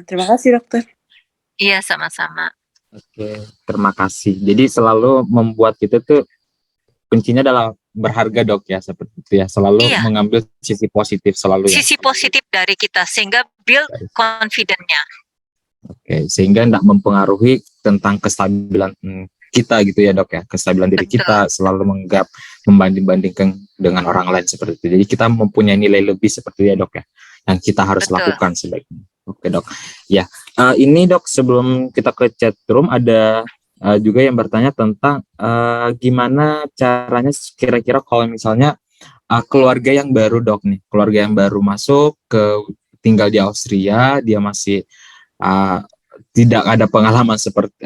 Terima kasih dokter. Iya, sama-sama. Oke, terima kasih. Jadi selalu membuat kita tuh kuncinya adalah berharga dok ya, seperti itu ya. Selalu Iya. mengambil sisi positif selalu ya. Sisi positif dari kita sehingga build confidence-nya. Oke, sehingga tidak mempengaruhi tentang kestabilan kita gitu ya dok ya, kestabilan diri kita selalu membanding-bandingkan dengan orang lain seperti itu. Jadi kita mempunyai nilai lebih seperti itu ya dok ya, yang kita harus lakukan sebaiknya. Oke dok, ya ini dok sebelum kita ke chat room ada juga yang bertanya tentang gimana caranya kira-kira kalau misalnya keluarga yang baru dok nih, keluarga yang baru masuk tinggal di Austria, dia masih tidak ada pengalaman seperti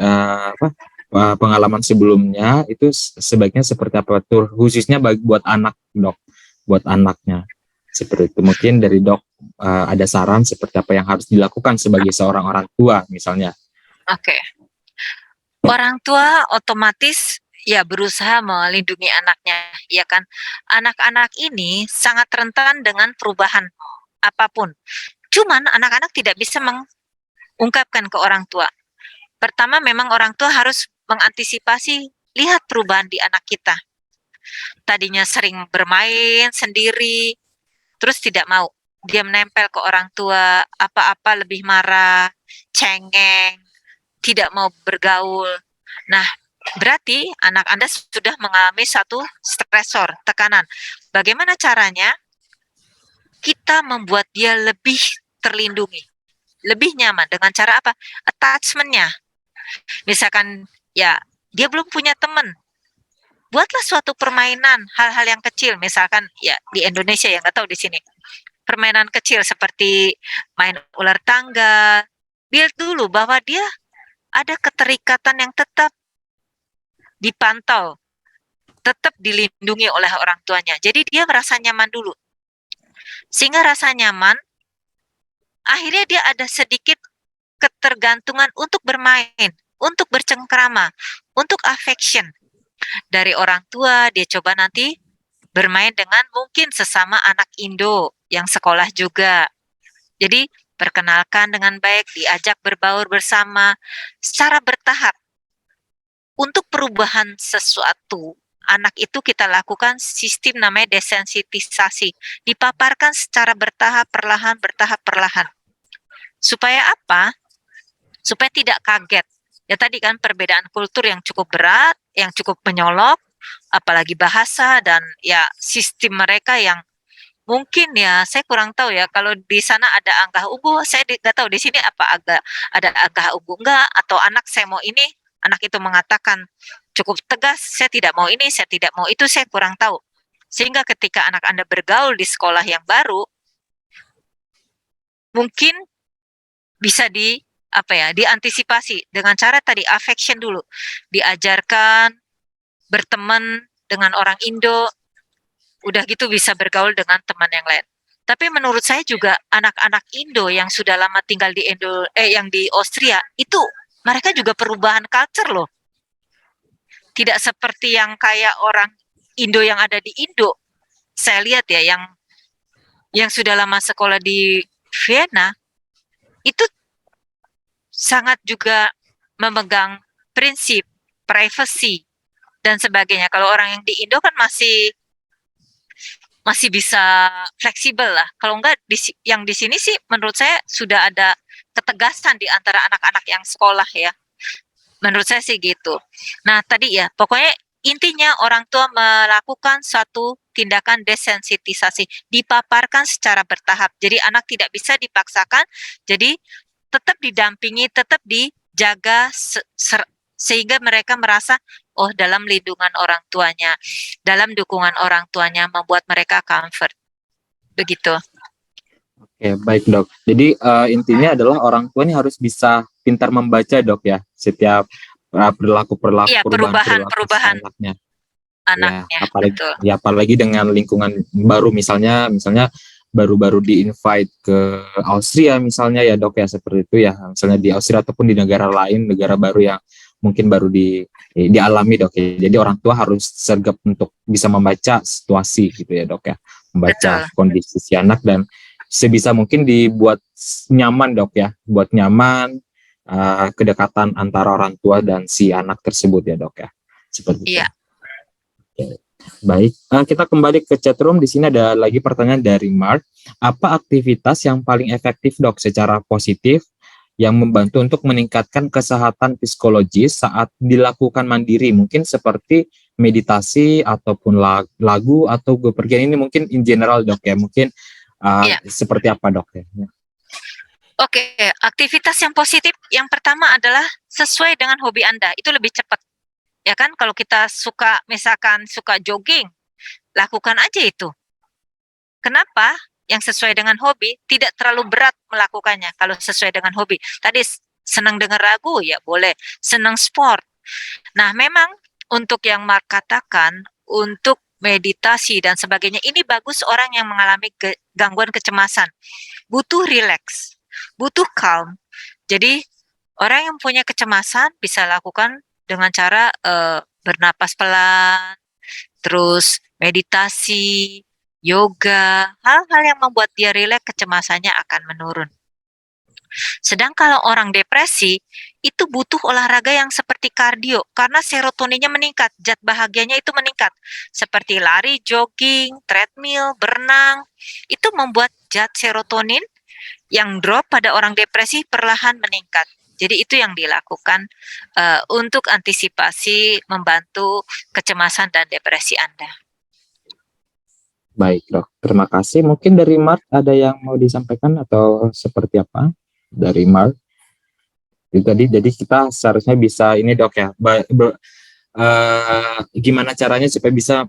pengalaman sebelumnya, itu sebaiknya seperti apa tuh khususnya buat anak dok, buat anaknya seperti itu. Mungkin dari dok ada saran seperti apa yang harus dilakukan sebagai seorang orang tua misalnya. Oke. Orang tua otomatis ya berusaha melindungi anaknya, ya kan. Anak-anak ini sangat rentan dengan perubahan apapun. Cuman anak-anak tidak bisa mengungkapkan ke orang tua. Pertama memang orang tua harus mengantisipasi, lihat perubahan di anak kita. Tadinya sering bermain sendiri, terus tidak mau. Dia menempel ke orang tua, apa-apa lebih marah, cengeng, tidak mau bergaul. Nah, berarti anak Anda sudah mengalami satu stresor, tekanan. Bagaimana caranya? Kita membuat dia lebih terlindungi, lebih nyaman dengan cara apa? Attachment-nya. Misalkan ya dia belum punya teman, buatlah suatu permainan, hal-hal yang kecil. Misalkan ya di Indonesia ya, nggak tahu di sini, permainan kecil seperti main ular tangga. Build dulu bahwa dia ada keterikatan yang tetap dipantau, tetap dilindungi oleh orang tuanya. Jadi dia merasa nyaman dulu. Sehingga rasa nyaman, akhirnya dia ada sedikit ketergantungan untuk bermain, untuk bercengkrama, untuk affection. Dari orang tua, dia coba nanti bermain dengan mungkin sesama anak Indo yang sekolah juga. Jadi perkenalkan dengan baik, diajak berbaur bersama secara bertahap. Untuk perubahan sesuatu, anak itu kita lakukan sistem namanya desensitisasi. Dipaparkan secara bertahap, perlahan. Supaya apa? Supaya tidak kaget. Ya tadi kan perbedaan kultur yang cukup berat, yang cukup menyolok, apalagi bahasa dan ya sistem mereka yang mungkin ya saya kurang tahu ya, kalau di sana ada angka ungu, saya nggak tahu di sini apa ada angka ungu enggak, atau anak saya mau ini, anak itu mengatakan cukup tegas, saya tidak mau ini, saya tidak mau itu, saya kurang tahu. Sehingga ketika anak Anda bergaul di sekolah yang baru, mungkin bisa diantisipasi dengan cara tadi affection dulu, diajarkan berteman dengan orang Indo, udah gitu bisa bergaul dengan teman yang lain. Tapi menurut saya juga anak-anak Indo yang sudah lama tinggal di yang di Austria itu mereka juga perubahan culture loh. Tidak seperti yang kayak orang Indo yang ada di Indo. Saya lihat ya yang sudah lama sekolah di Vienna itu sangat juga memegang prinsip privacy dan sebagainya. Kalau orang yang di Indo kan masih bisa fleksibel lah. Kalau enggak yang di sini sih menurut saya sudah ada ketegasan di antara anak-anak yang sekolah ya. Menurut saya sih gitu. Nah tadi ya pokoknya intinya orang tua melakukan suatu tindakan desensitisasi, dipaparkan secara bertahap. Jadi anak tidak bisa dipaksakan, jadi tetap didampingi, tetap dijaga sehingga mereka merasa oh dalam lindungan orang tuanya, dalam dukungan orang tuanya, membuat mereka comfort. Begitu. Oke, baik dok. Jadi intinya adalah orang tua ini harus bisa pintar membaca dok ya, setiap perilaku Iya, perubahan anaknya. Anaknya. Apalagi dengan lingkungan baru, misalnya baru-baru di-invite ke Austria misalnya ya dok ya, seperti itu ya. Misalnya di Austria ataupun di negara lain, negara baru yang mungkin baru dialami dok ya. Jadi orang tua harus sergap untuk bisa membaca situasi gitu ya dok ya, membaca kondisi si anak dan sebisa mungkin dibuat nyaman dok ya, buat nyaman, kedekatan antara orang tua dan si anak tersebut ya dok ya, seperti itu. Iya. Oke. Baik, kita kembali ke chatroom. Di sini ada lagi pertanyaan dari Mark. Apa aktivitas yang paling efektif dok secara positif yang membantu untuk meningkatkan kesehatan psikologis saat dilakukan mandiri? Mungkin seperti meditasi ataupun lagu atau bepergian, ini mungkin in general dok ya, mungkin Iya. seperti apa dok ya? Oke, aktivitas yang positif yang pertama adalah sesuai dengan hobi Anda, itu lebih cepat. Ya kan, kalau kita suka, misalkan suka jogging, lakukan aja itu. Kenapa? Yang sesuai dengan hobi, tidak terlalu berat melakukannya kalau sesuai dengan hobi. Tadi senang dengar lagu, ya boleh. Senang sport. Nah, memang untuk yang Mark katakan, untuk meditasi dan sebagainya, ini bagus orang yang mengalami gangguan kecemasan. Butuh relax, butuh calm. Jadi, orang yang punya kecemasan bisa lakukan dengan cara bernapas pelan, terus meditasi, yoga, hal-hal yang membuat dia rileks, kecemasannya akan menurun. Sedang kalau orang depresi, itu butuh olahraga yang seperti kardio, karena serotoninnya meningkat, zat bahagianya itu meningkat. Seperti lari, jogging, treadmill, berenang, itu membuat zat serotonin yang drop pada orang depresi perlahan meningkat. Jadi itu yang dilakukan untuk antisipasi membantu kecemasan dan depresi Anda. Baik dok, terima kasih. Mungkin dari Mark ada yang mau disampaikan atau seperti apa dari Mark? Jadi kita seharusnya bisa ini dok ya, gimana caranya supaya bisa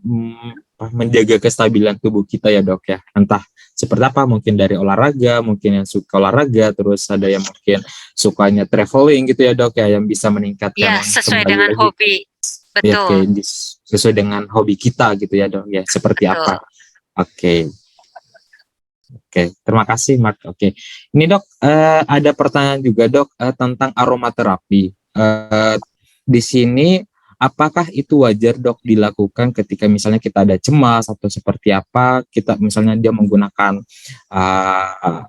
menjaga kestabilan tubuh kita ya dok ya, entah seperti apa, mungkin dari olahraga, mungkin yang suka olahraga, terus ada yang mungkin sukanya traveling gitu ya dok ya, yang bisa meningkatkan Ya, sesuai kembali dengan lagi. hobi. Ya, Betul. sesuai dengan hobi kita gitu ya dok ya, seperti Betul. apa. Oke, terima kasih Mark. Oke, ini dok, ada pertanyaan juga dok tentang aromaterapi. Di sini apakah itu wajar dok dilakukan ketika misalnya kita ada cemas atau seperti apa? Kita misalnya dia menggunakan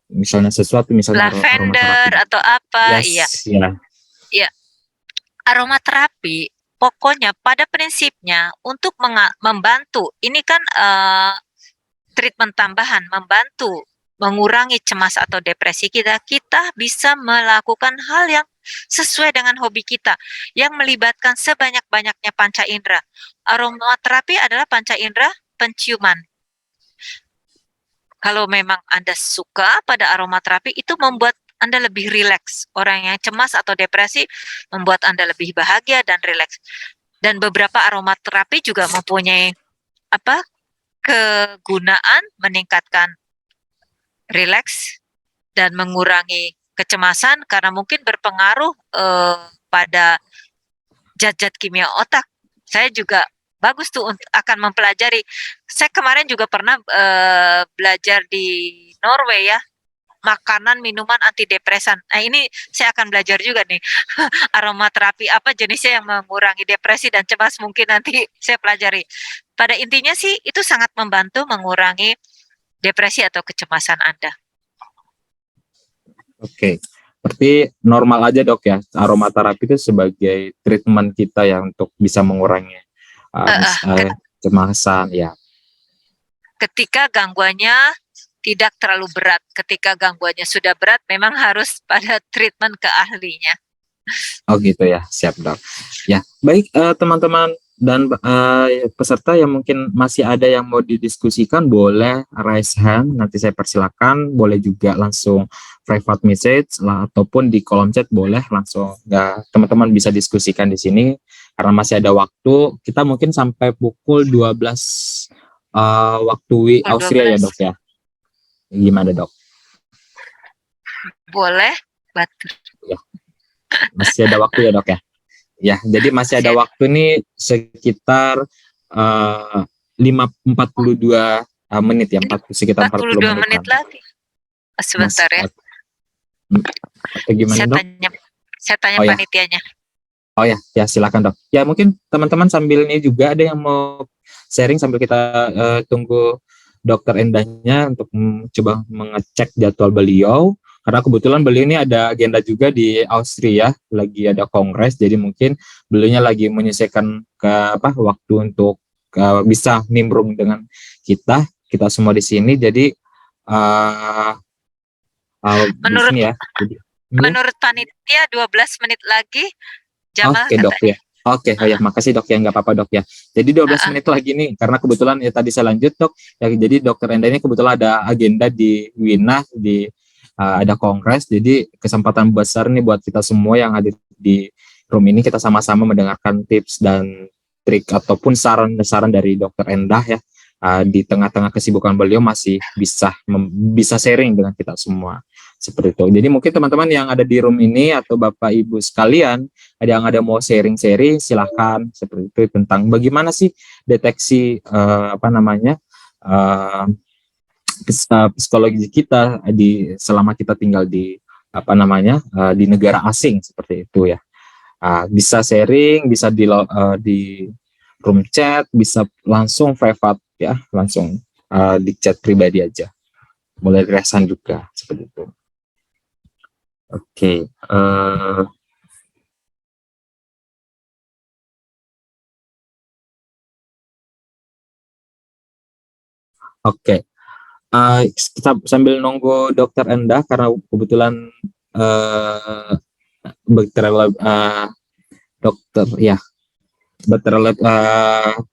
misalnya sesuatu, misalnya Lavender aromaterapi. atau apa? Iya. Yes, ya. Iya. Aromaterapi pokoknya pada prinsipnya untuk membantu. Ini kan treatment tambahan, membantu mengurangi cemas atau depresi kita. Kita bisa melakukan hal yang sesuai dengan hobi kita, yang melibatkan sebanyak-banyaknya panca indera. Aromaterapi adalah panca indera penciuman. Kalau memang Anda suka pada aromaterapi, itu membuat Anda lebih rileks. Orang yang cemas atau depresi membuat Anda lebih bahagia dan rileks. Dan beberapa aromaterapi juga mempunyai kegunaan meningkatkan rileks dan mengurangi kecemasan, karena mungkin berpengaruh pada zat-zat kimia otak. Saya juga bagus tuh akan mempelajari. Saya kemarin juga pernah belajar di Norway ya, makanan minuman antidepresan. Nah, ini saya akan belajar juga nih aromaterapi apa jenisnya yang mengurangi depresi dan cemas, mungkin nanti saya pelajari. Pada intinya sih itu sangat membantu mengurangi depresi atau kecemasan Anda. Oke, berarti normal aja dok ya, aromaterapi itu sebagai treatment kita ya untuk bisa mengurangi kecemasan ya. Ketika gangguannya tidak terlalu berat. Ketika gangguannya sudah berat, memang harus pada treatment ke ahlinya. Oh gitu ya, siap dok. Ya, baik teman-teman dan peserta yang mungkin masih ada yang mau didiskusikan, boleh raise hand, nanti saya persilakan. Boleh juga langsung private message lah, ataupun di kolom chat boleh langsung. Ya, teman-teman bisa diskusikan di sini karena masih ada waktu. Kita mungkin sampai pukul 12 waktu Austria ya dok ya. Gimana dok? Boleh, Batur. Ya. Masih ada waktu ya dok ya. Ya, jadi masih ada waktu nih sekitar 42 menit ya, sekitar 42 menit lagi. Sebentar ya. Atau gimana dok? Saya tanya oh, panitianya. Ya. Oh ya silakan dok. Ya mungkin teman-teman sambil ini juga ada yang mau sharing sambil kita tunggu dokter Endahnya untuk coba mengecek jadwal beliau, karena kebetulan beliau ini ada agenda juga di Austria, lagi ada kongres, jadi mungkin beliaunya lagi menyelesaikan waktu untuk bisa nimbrung dengan kita semua di sini. Jadi uh, di Menurut sini ya. Jadi, ini menurut panitia 12 menit lagi Jamal oke dok katanya. ya. Oke, oh ya, makasih dok ya, nggak apa-apa dok ya. Jadi 12 Heeh. menit lagi nih, karena kebetulan ya tadi saya lanjut dok. Ya, jadi dokter Enda ini kebetulan ada agenda di Wina, ada kongres. Jadi kesempatan besar nih buat kita semua yang ada di room ini, kita sama-sama mendengarkan tips dan trik ataupun saran-saran dari dokter Endah ya. Di tengah-tengah kesibukan beliau masih bisa sharing dengan kita semua seperti itu. Jadi mungkin teman-teman yang ada di room ini atau Bapak Ibu sekalian ada mau sharing-sharing, silahkan seperti itu tentang bagaimana sih deteksi psikologi kita selama kita tinggal di di negara asing seperti itu ya. Bisa sharing, bisa di room chat, bisa langsung private ya, langsung di chat pribadi aja. Boleh resan juga seperti itu. Oke. Oke. Kita sambil nunggu dokter Endah karena kebetulan uh, dokter dokter ya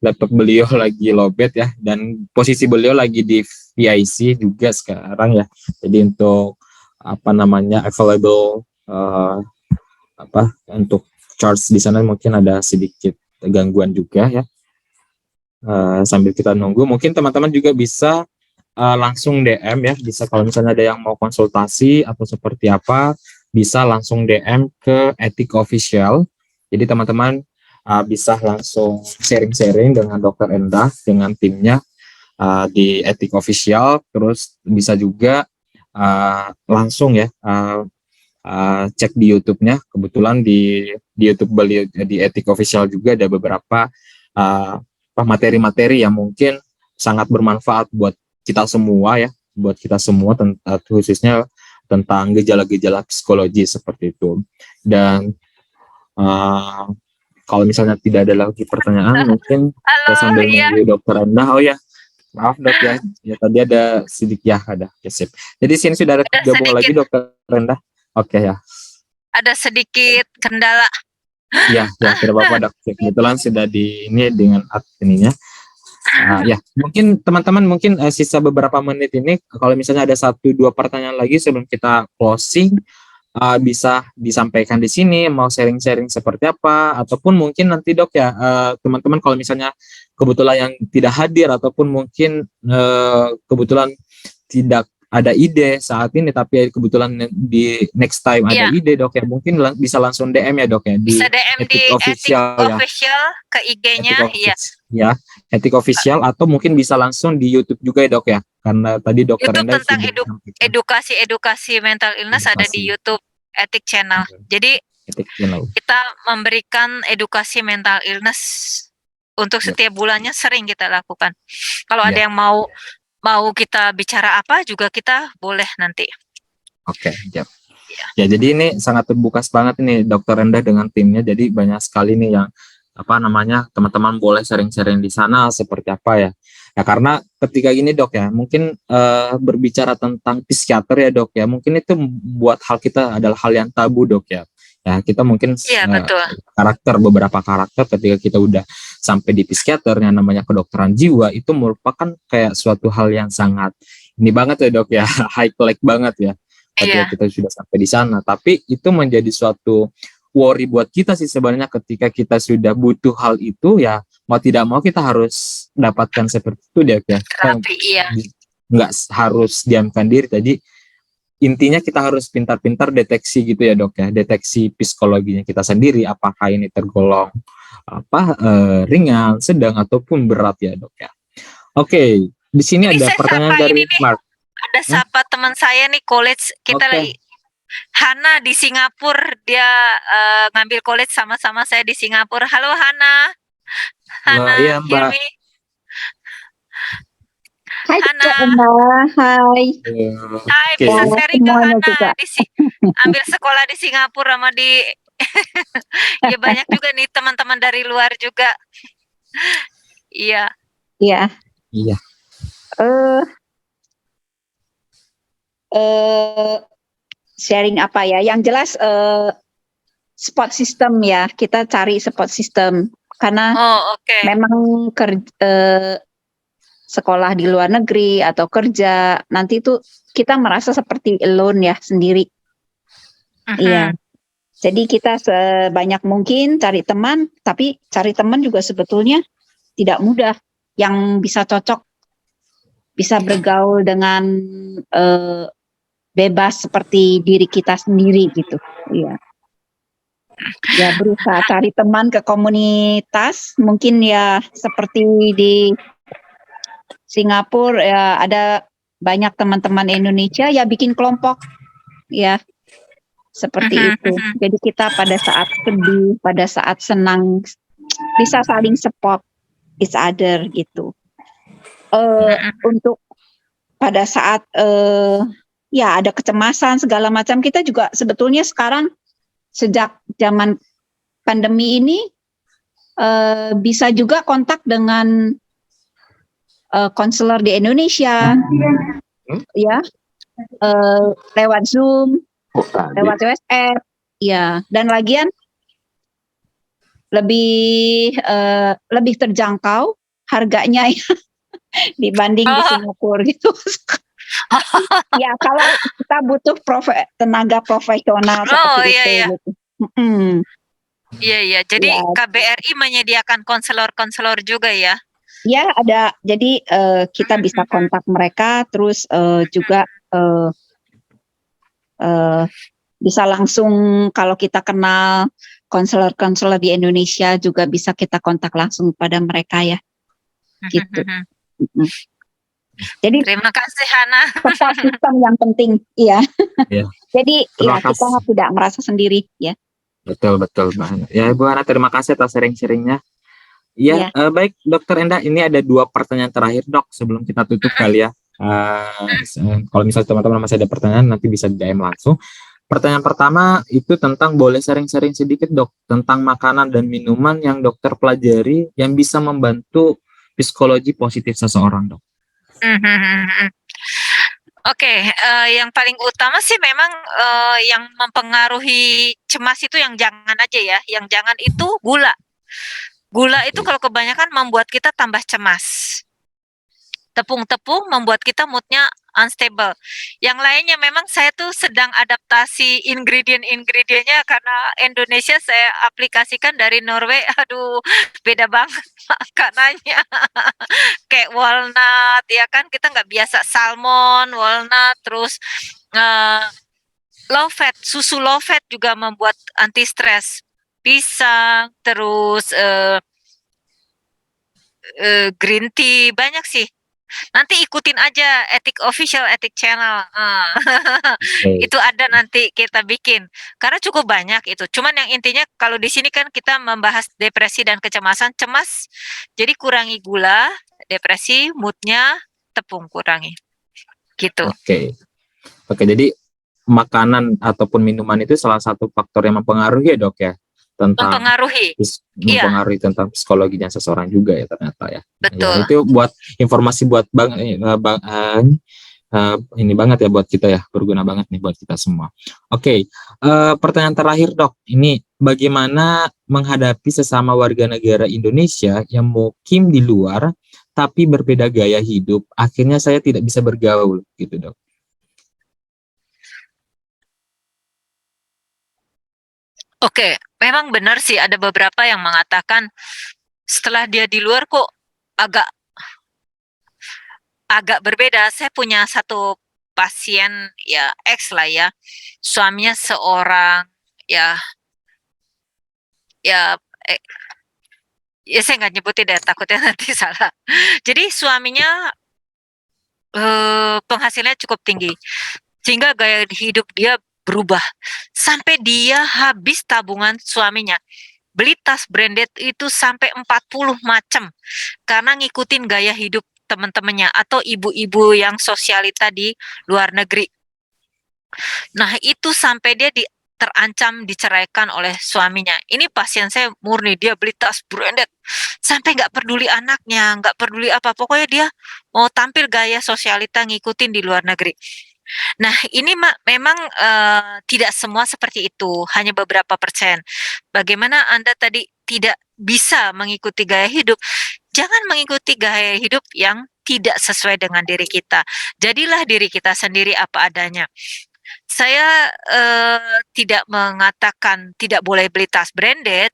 laptop beliau lagi lowbat ya, dan posisi beliau lagi di VIC juga sekarang ya. Jadi untuk available untuk charge di sana mungkin ada sedikit gangguan juga ya. Sambil kita nunggu, mungkin teman-teman juga bisa langsung DM ya, bisa kalau misalnya ada yang mau konsultasi atau seperti apa, bisa langsung DM ke Etik Official. Jadi teman-teman bisa langsung sharing-sharing dengan Dokter Endah, dengan timnya di Etik Official. Terus bisa juga langsung ya cek di YouTube-nya. Kebetulan di YouTube beliau di Etik Official juga ada beberapa materi-materi yang mungkin sangat bermanfaat buat kita semua ya, khususnya tentang gejala-gejala psikologi seperti itu. Dan kalau misalnya tidak ada lagi pertanyaan, mungkin Halo, saya sambil iya. nunggu dokter Anda. Oh ya, maaf dok ya, tadi ada sedikit ya, ada sip. Jadi sini sudah ada gabung lagi dokter Anda. Oke ya. Ada sedikit kendala. Ya tidak apa-apa dok. Kebetulan sudah di ini dengan adminnya. Ya, mungkin teman-teman sisa beberapa menit ini, kalau misalnya ada 1-2 pertanyaan lagi sebelum kita closing, bisa disampaikan di sini, mau sharing-sharing seperti apa, ataupun mungkin nanti dok ya, teman-teman kalau misalnya kebetulan yang tidak hadir ataupun mungkin kebetulan tidak ada ide saat ini, tapi kebetulan di next time ada ide dok ya, mungkin bisa langsung DM ya dok ya, bisa DM di Etik Official ke IG-nya ya, Etik Official, atau mungkin bisa langsung di YouTube juga ya dok ya, karena tadi dokter YouTube Enda tentang edukasi mental illness ada di YouTube Etik Channel. Jadi kita memberikan edukasi mental illness untuk setiap bulannya, sering kita lakukan. Kalau ada yang mau kita bicara apa juga, kita boleh nanti. Oke, ya, jadi ini sangat terbuka banget ini dokter Enda dengan timnya. Jadi banyak sekali nih yang teman-teman boleh sharing-sharing di sana seperti apa ya. Ya karena ketika gini dok ya, mungkin berbicara tentang psikiater ya dok ya, mungkin itu buat hal kita adalah hal yang tabu dok ya. Ya kita mungkin beberapa karakter ketika kita udah sampai di psikiater yang namanya kedokteran jiwa, itu merupakan kayak suatu hal yang sangat ini banget ya dok ya, high class banget ya ketika kita sudah sampai di sana. Tapi itu menjadi suatu worry buat kita sih sebenarnya, ketika kita sudah butuh hal itu ya, mau tidak mau kita harus dapatkan seperti itu dok ya. Nggak harus diamkan diri. Tadi intinya kita harus pintar-pintar deteksi gitu ya dok ya, deteksi psikologinya kita sendiri, apakah ini tergolong ringan, sedang ataupun berat ya dok ya. Oke, di sini ada pertanyaan dari Mark. Ada sapa teman saya nih, college kita lagi. Hana di Singapura, dia ngambil college sama-sama saya di Singapura. Halo Hana. Iya Mbak. Hai Hana. Kak Enda, hai. Hai, Oke. bisa Ya, sharing nggak semuanya Hana juga. ambil sekolah di Singapura sama di ya banyak juga nih teman-teman dari luar juga. Iya. Ya, Iya. eh sharing apa ya? Yang jelas support system ya. Kita cari support system karena Oh, oke. memang sekolah di luar negeri atau kerja nanti itu kita merasa seperti alone ya, sendiri. Iya. Mhm. Jadi kita sebanyak mungkin cari teman, tapi cari teman juga sebetulnya tidak mudah. Yang bisa cocok, bisa bergaul dengan bebas seperti diri kita sendiri gitu. Iya. Ya berusaha cari teman ke komunitas, mungkin ya seperti di Singapura ya ada banyak teman-teman Indonesia ya bikin kelompok ya seperti itu. Mhm. Jadi kita pada saat sedih, pada saat senang bisa saling support each other gitu. Untuk pada saat ya ada kecemasan segala macam, kita juga sebetulnya sekarang sejak zaman pandemi ini bisa juga kontak dengan konselor di Indonesia, ya lewat Zoom, lewat WhatsApp, ya. Dan lagian lebih terjangkau harganya ya dibanding di Oh, Singapura gitu. Ya kalau kita butuh tenaga profesional oh seperti iya itu ya. gitu. Mm-mm. Iya iya. Jadi Ya, KBRI menyediakan konselor-konselor juga ya. ya ada. Jadi kita bisa kontak mereka, terus juga bisa langsung kalau kita kenal konselor-konselor di Indonesia juga bisa kita kontak langsung pada mereka ya, gitu. Mm-mm. Jadi Terima kasih Hana. support system yang penting, iya. Iya. Jadi Terima ya kita kasih. tidak merasa sendiri ya. Betul banget. Ya Ibu Hana, terima kasih atas sharing-sharingnya. Iya, Iya. baik Dokter Enda, ini ada 2 pertanyaan terakhir Dok sebelum kita tutup kali ya. Kalau misalnya teman-teman masih ada pertanyaan nanti bisa DM langsung. Pertanyaan pertama itu tentang boleh sharing-sharing sedikit Dok tentang makanan dan minuman yang dokter pelajari yang bisa membantu psikologi positif seseorang Dok. Oke, yang paling utama sih memang yang mempengaruhi cemas itu yang jangan aja ya, yang jangan itu gula. Gula itu kalau kebanyakan membuat kita tambah cemas. Tepung-tepung membuat kita moodnya unstable. Yang lainnya memang saya tuh sedang adaptasi ingredient-ingredientnya karena Indonesia saya aplikasikan dari Norway. Aduh, beda banget makanannya. Kayak walnut, ya kan kita nggak biasa salmon, walnut, terus low fat, susu low fat juga membuat anti stres. Pisang, terus green tea, banyak sih. Nanti ikutin aja official etik channel. Itu ada nanti kita bikin. Karena cukup banyak itu. Cuman yang intinya kalau di sini kan kita membahas depresi dan kecemasan, cemas. Jadi kurangi gula, depresi, moodnya, tepung kurangi. Gitu. Oke, jadi makanan ataupun minuman itu salah satu faktor yang mempengaruhi ya Dok ya tentang Mempengaruhi. mempengaruhi tentang psikologinya seseorang juga ya ternyata ya. Betul. Ya, itu buat informasi buat ini banget ya buat kita ya, berguna banget nih buat kita semua. Oke, pertanyaan terakhir Dok, ini bagaimana menghadapi sesama warga negara Indonesia yang mukim di luar tapi berbeda gaya hidup, akhirnya saya tidak bisa bergaul gitu Dok. Oke, memang benar sih ada beberapa yang mengatakan setelah dia di luar kok agak berbeda. Saya punya satu pasien ya ex lah ya, suaminya seorang ya saya nggak nyebutin deh takutnya nanti salah. Jadi suaminya penghasilannya cukup tinggi sehingga gaya hidup dia berubah sampai dia habis tabungan suaminya. Beli tas branded itu sampai 40 macam karena ngikutin gaya hidup teman-temannya atau ibu-ibu yang sosialita di luar negeri. Nah, itu sampai dia terancam diceraikan oleh suaminya. Ini pasien saya murni, dia beli tas branded, sampai nggak peduli anaknya, nggak peduli apa, pokoknya dia mau tampil gaya sosialita ngikutin di luar negeri. Nah, ini memang tidak semua seperti itu, hanya beberapa persen. Bagaimana Anda tadi tidak bisa mengikuti gaya hidup, jangan mengikuti gaya hidup yang tidak sesuai dengan diri kita. Jadilah diri kita sendiri apa adanya. Saya tidak mengatakan tidak boleh beli tas branded,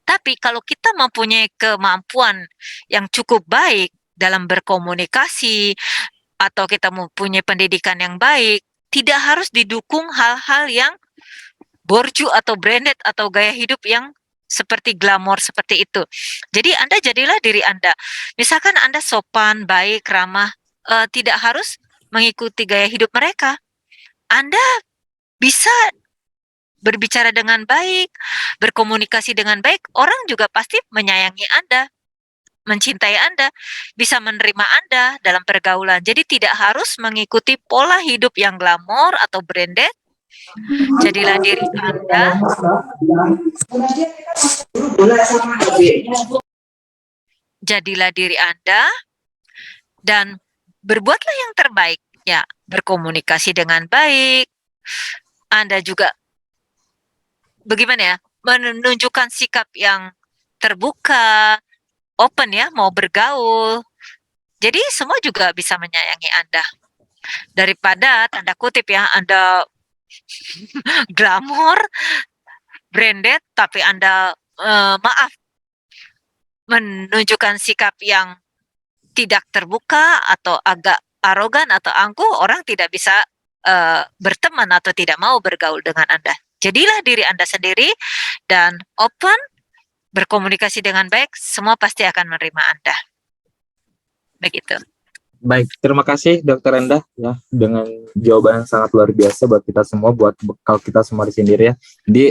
tapi kalau kita mempunyai kemampuan yang cukup baik dalam berkomunikasi, atau kita mempunyai pendidikan yang baik, tidak harus didukung hal-hal yang borju atau branded atau gaya hidup yang seperti glamor seperti itu. Jadi Anda jadilah diri Anda. Misalkan Anda sopan, baik, ramah, tidak harus mengikuti gaya hidup mereka. Anda bisa berbicara dengan baik, berkomunikasi dengan baik, orang juga pasti menyayangi Anda, mencintai Anda, bisa menerima Anda dalam pergaulan. Jadi tidak harus mengikuti pola hidup yang glamor atau branded. Jadilah diri Anda. Jadilah diri Anda dan berbuatlah yang terbaik. Ya, berkomunikasi dengan baik. Anda juga bagaimana ya? Menunjukkan sikap yang terbuka, open ya, mau bergaul. Jadi semua juga bisa menyayangi Anda. Daripada tanda kutip ya, Anda glamor, branded, tapi Anda maaf, menunjukkan sikap yang tidak terbuka atau agak arogan atau angkuh, orang tidak bisa berteman atau tidak mau bergaul dengan Anda. Jadilah diri Anda sendiri dan open, berkomunikasi dengan baik, semua pasti akan menerima Anda. Begitu. Baik, terima kasih Dokter Endah ya dengan jawaban yang sangat luar biasa buat kita semua, buat bekal kita semua di sini ya. Jadi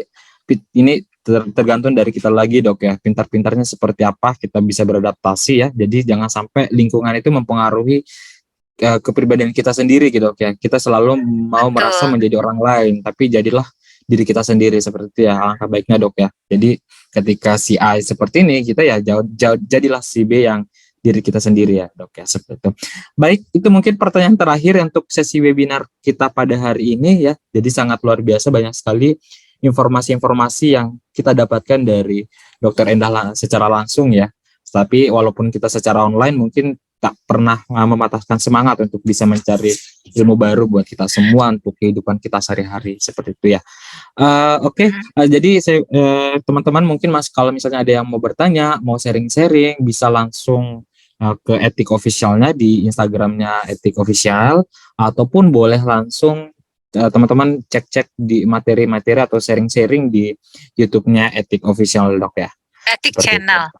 ini tergantung dari kita lagi Dok ya, pintar-pintarnya seperti apa kita bisa beradaptasi ya. Jadi jangan sampai lingkungan itu mempengaruhi kepribadian kita sendiri gitu Dok ya. Kita selalu mau merasa menjadi orang lain, tapi jadilah diri kita sendiri seperti ya, alangkah baiknya Dok ya. Jadi ketika si A seperti ini, kita ya jadilah si B yang diri kita sendiri ya Dok ya, seperti itu. Baik, itu mungkin pertanyaan terakhir untuk sesi webinar kita pada hari ini ya. Jadi sangat luar biasa, banyak sekali informasi-informasi yang kita dapatkan dari Dokter Endah secara langsung ya. Tapi walaupun kita secara online mungkin tak pernah mematahkan semangat untuk bisa mencari ilmu baru buat kita semua untuk kehidupan kita sehari-hari seperti itu ya. Oke. Jadi saya teman-teman mungkin kalau misalnya ada yang mau bertanya, mau sharing-sharing, bisa langsung ke Etik Officialnya di Instagramnya Etik Official, ataupun boleh langsung teman-teman cek-cek di materi-materi atau sharing-sharing di YouTube-nya Etik Official Dok ya. Etik Channel.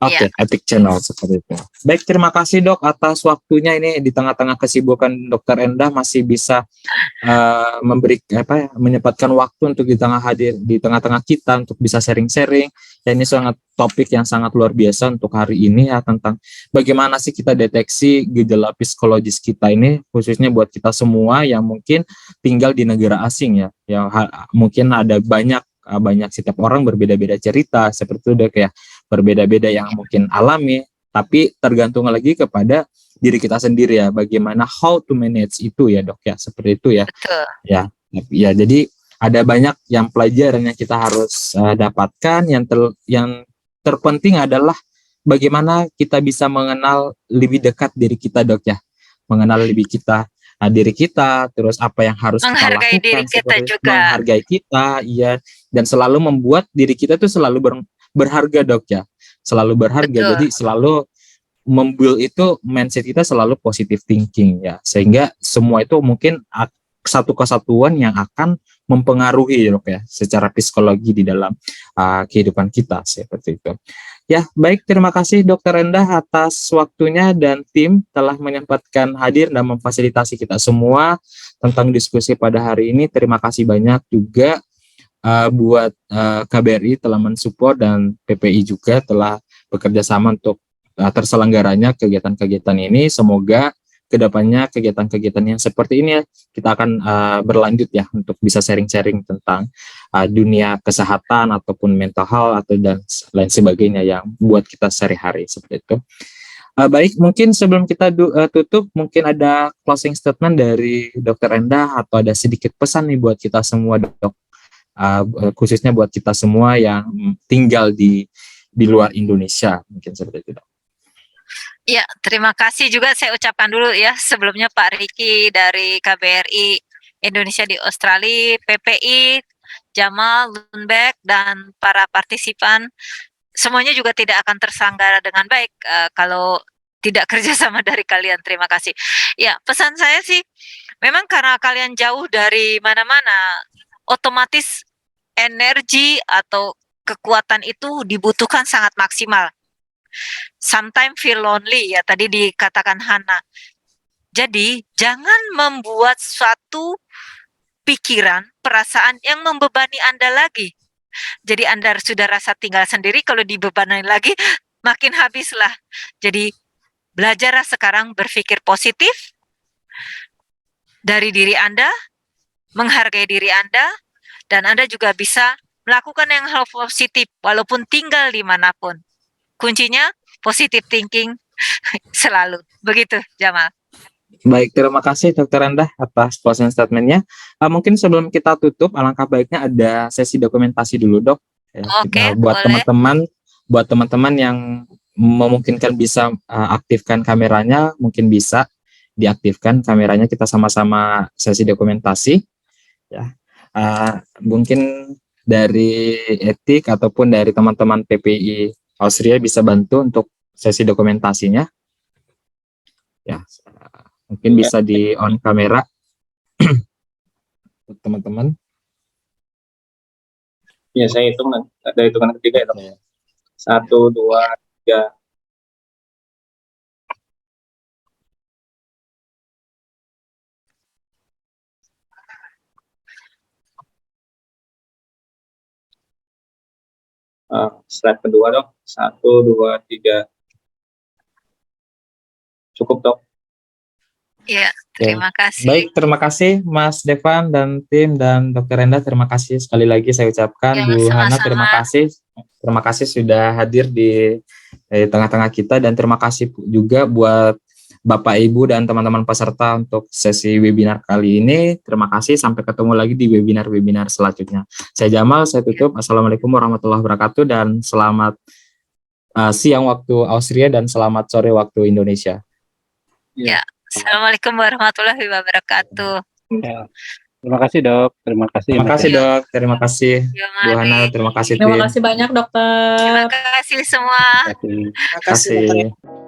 Oke, Etik Channel seperti itu. Baik, terima kasih Dok atas waktunya ini di tengah-tengah kesibukan Dokter Endah masih bisa menyempatkan waktu untuk hadir di tengah-tengah kita untuk bisa sharing-sharing. Ya, ini sangat topik yang sangat luar biasa untuk hari ini ya, tentang bagaimana sih kita deteksi gejala psikologis kita ini, khususnya buat kita semua yang mungkin tinggal di negara asing ya. Yang mungkin ada banyak setiap orang berbeda-beda cerita seperti itu Dok ya, berbeda-beda yang mungkin alami, tapi tergantung lagi kepada diri kita sendiri ya, bagaimana how to manage itu ya Dok ya, seperti itu ya. Betul. Ya, jadi ada banyak yang pelajaran yang kita harus dapatkan. Yang terpenting adalah bagaimana kita bisa mengenal lebih dekat diri kita Dok ya, mengenal lebih diri kita, terus apa yang harus kita lakukan, diri kita juga, menghargai kita, iya, dan selalu membuat diri kita tuh selalu berharga Dok ya, selalu berharga. Betul. Jadi selalu membuild itu mindset kita selalu positive thinking ya, sehingga semua itu mungkin satu kesatuan yang akan mempengaruhi Dok ya secara psikologi di dalam kehidupan kita seperti itu. Ya, baik, terima kasih Dokter Endah atas waktunya, dan tim telah menyempatkan hadir dan memfasilitasi kita semua tentang diskusi pada hari ini. Terima kasih banyak juga buat KBRI telah mensupport, dan PPI juga telah bekerja sama untuk terselenggaranya kegiatan-kegiatan ini. Semoga kedepannya kegiatan-kegiatan yang seperti ini kita akan berlanjut ya untuk bisa sharing-sharing tentang dunia kesehatan ataupun mental health atau dan lain sebagainya yang buat kita sehari-hari seperti itu. Baik, mungkin sebelum kita tutup, mungkin ada closing statement dari Dr. Endah atau ada sedikit pesan nih buat kita semua, Dok, khususnya buat kita semua yang tinggal di luar Indonesia, mungkin seperti itu, Dok. Ya, terima kasih juga saya ucapkan dulu ya sebelumnya Pak Riki dari KBRI Indonesia di Australia, PPI, Jamal, Lundbeck, dan para partisipan. Semuanya juga tidak akan terselenggara dengan baik kalau tidak kerjasama dari kalian. Terima kasih. Ya, pesan saya sih, memang karena kalian jauh dari mana-mana, otomatis energi atau kekuatan itu dibutuhkan sangat maksimal. Sometimes feel lonely ya, tadi dikatakan Hana. Jadi, jangan membuat suatu pikiran, perasaan yang membebani Anda lagi. Jadi Anda sudah rasa tinggal sendiri, kalau dibebani lagi makin habislah. Jadi belajarlah sekarang berpikir positif dari diri Anda, menghargai diri Anda, dan Anda juga bisa melakukan yang hal positif walaupun tinggal dimanapun. Kuncinya positive thinking selalu. Begitu, Jamal. Baik, terima kasih Dr. Endah atas closing statement-nya. Mungkin sebelum kita tutup, alangkah baiknya ada sesi dokumentasi dulu, Dok. Ya, Oke, buat boleh. teman-teman yang memungkinkan bisa aktifkan kameranya, mungkin bisa diaktifkan kameranya, kita sama-sama sesi dokumentasi. Ya, mungkin dari etik ataupun dari teman-teman PPI Austria bisa bantu untuk sesi dokumentasinya. Ya, mungkin bisa di on kamera teman-teman. Ya, saya hitung ada hitungan ketiga ya, Dok. 1, 2, 3. Slide kedua, Dok. 1, 2, 3. Cukup, Dok. Ya, terima kasih. Baik, terima kasih Mas Devan dan tim dan Dr. Endah, terima kasih sekali lagi saya ucapkan. Ya, Bu Hana, sama-sama. terima kasih sudah hadir di tengah-tengah kita, dan terima kasih juga buat Bapak Ibu dan teman-teman peserta untuk sesi webinar kali ini. Terima kasih, sampai ketemu lagi di webinar-webinar selanjutnya. Saya Jamal, saya tutup. Assalamualaikum warahmatullahi wabarakatuh, dan selamat siang waktu Austria dan selamat sore waktu Indonesia. Ya. Assalamualaikum warahmatullahi wabarakatuh. Ya. Terima kasih, Dok. Terima kasih. Terima kasih, Dok. Terima kasih, Bu Hana. Terima kasih, Terima tim. kasih banyak, Dokter. Terima kasih semua. Terima kasih. Terima kasih.